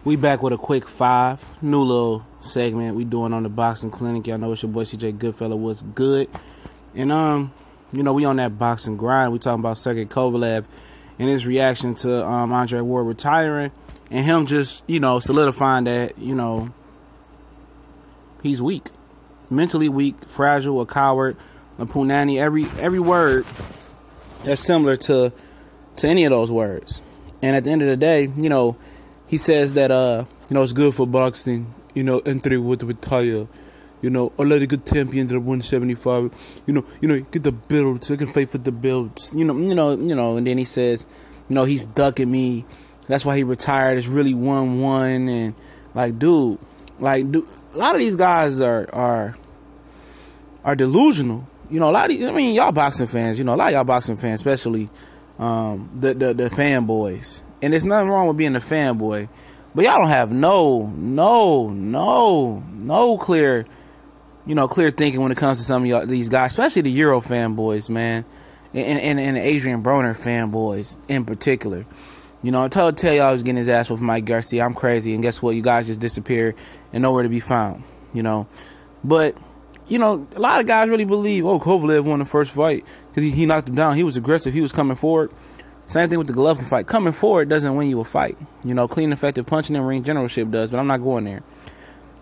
We back with a quick 5, new little segment we doing on the Boxing Clinic. Y'all know it's your boy CJ Goodfella. What's good? And we on that boxing grind. We talking about Sergey Kovalev and his reaction to Andre Ward retiring, and him just solidifying that he's weak, mentally weak, fragile, a coward, a punani. Every word that's similar to any of those words. And at the end of the day, he says that it's good for boxing, Andre would retire, or let a good champion to the 175, get the belt so I can fight for the belts, and then he says, he's ducking me. That's why he retired. It's really 1-1, and dude, a lot of these guys are delusional. Y'all boxing fans, a lot of y'all boxing fans, especially the fanboys. And there's nothing wrong with being a fanboy, but y'all don't have no clear, clear thinking when it comes to some of y'all, these guys, especially the Euro fanboys, man, and the Adrian Broner fanboys in particular. I tell y'all I was getting his ass with Mike Garcia. I'm crazy, and guess what? You guys just disappeared and nowhere to be found. But a lot of guys really believe, Kovalev won the first fight because he knocked him down. He was aggressive. He was coming forward. Same thing with the Golovkin fight. Coming forward doesn't win you a fight. Clean, effective punching and ring generalship does, but I'm not going there.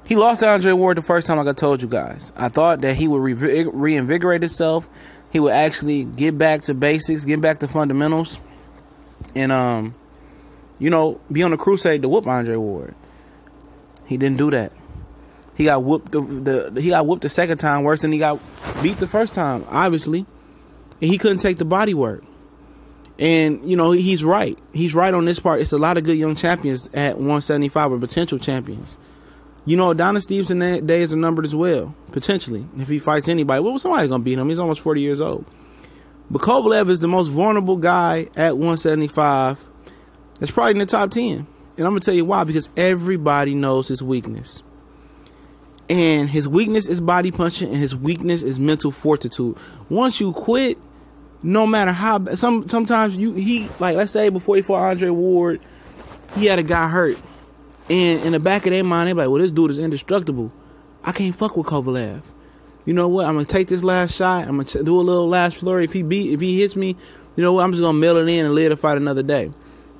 He lost to Andre Ward the first time, like I told you guys. I thought that he would reinvigorate himself. He would actually get back to basics, get back to fundamentals, and be on a crusade to whoop Andre Ward. He didn't do that. He got whooped the second time worse than he got beat the first time, obviously. And he couldn't take the body work. And, he's right. He's right on this part. It's a lot of good young champions at 175 or potential champions. Adonis Stevenson days are numbered as well, potentially. If he fights anybody, somebody's going to beat him. He's almost 40 years old. But Kovalev is the most vulnerable guy at 175. That's probably in the top 10. And I'm going to tell you why. Because everybody knows his weakness. And his weakness is body punching, and his weakness is mental fortitude. Once you quit, no matter how, sometimes let's say before he fought Andre Ward, he had a guy hurt. And in the back of their mind, they're like, well, this dude is indestructible. I can't fuck with Kovalev. You know what? I'm going to take this last shot. I'm going to do a little last flurry. If he hits me, you know what? I'm just going to mail it in and live to fight another day.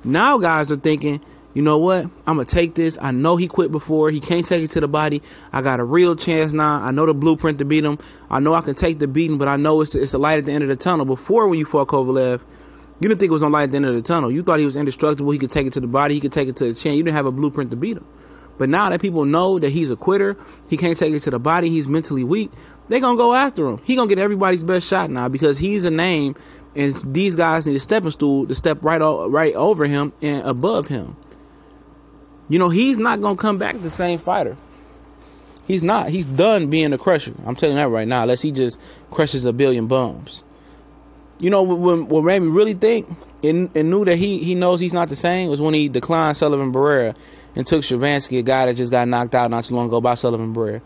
Now guys are thinking, you know what? I'm going to take this. I know he quit before. He can't take it to the body. I got a real chance now. I know the blueprint to beat him. I know I can take the beating, but I know it's a light at the end of the tunnel. Before, when you fought Kovalev, you didn't think it was no light at the end of the tunnel. You thought he was indestructible. He could take it to the body. He could take it to the chin. You didn't have a blueprint to beat him. But now that people know that he's a quitter, he can't take it to the body, he's mentally weak, they're going to go after him. He's going to get everybody's best shot now because he's a name, and these guys need a stepping stool to step right over him and above him. He's not going to come back the same fighter. He's not. He's done being a crusher. I'm telling you that right now, unless he just crushes a billion bums. What made me really think and knew that he knows he's not the same was when he declined Sullivan Barrera and took Shavansky, a guy that just got knocked out not too long ago by Sullivan Barrera.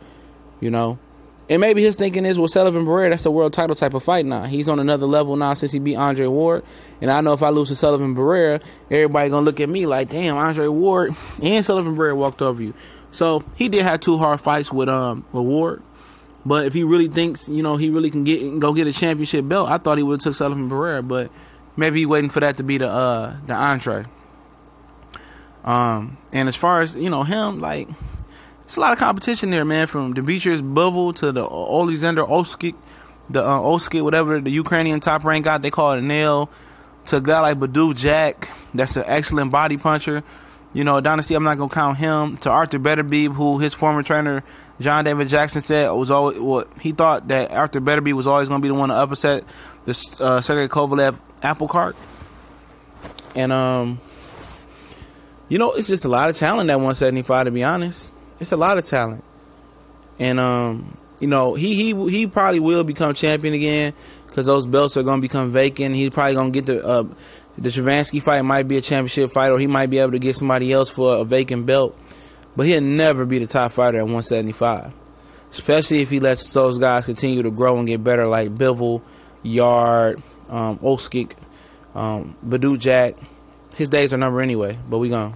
And maybe his thinking is, well, Sullivan Barrera, that's a world title type of fight now. He's on another level now since he beat Andre Ward. And I know if I lose to Sullivan Barrera, everybody going to look at me like, damn, Andre Ward and Sullivan Barrera walked over you. So he did have 2 hard fights with Ward. But if he really thinks, he really can go get a championship belt, I thought he would have took Sullivan Barrera. But maybe he's waiting for that to be the entree. And as far as, him, it's a lot of competition there, man, from Demetrius Bivol to the Alexander Oskik, whatever the Ukrainian top rank guy, they call it a nail, to a guy like Badu Jack, that's an excellent body puncher. Adonis, I'm not going to count him, to Arthur Beterbiev, who his former trainer, John David Jackson, said he thought that Arthur Beterbiev was always going to be the one to upset the Sergey Kovalev apple cart. And, it's just a lot of talent at 175, to be honest. It's a lot of talent. And, he probably will become champion again because those belts are going to become vacant. He's probably going to get the Shavansky fight might be a championship fight, or he might be able to get somebody else for a vacant belt. But he'll never be the top fighter at 175, especially if he lets those guys continue to grow and get better, like Bivol, Yard, Oskik, Badu Jack. His days are numbered anyway, but we gone.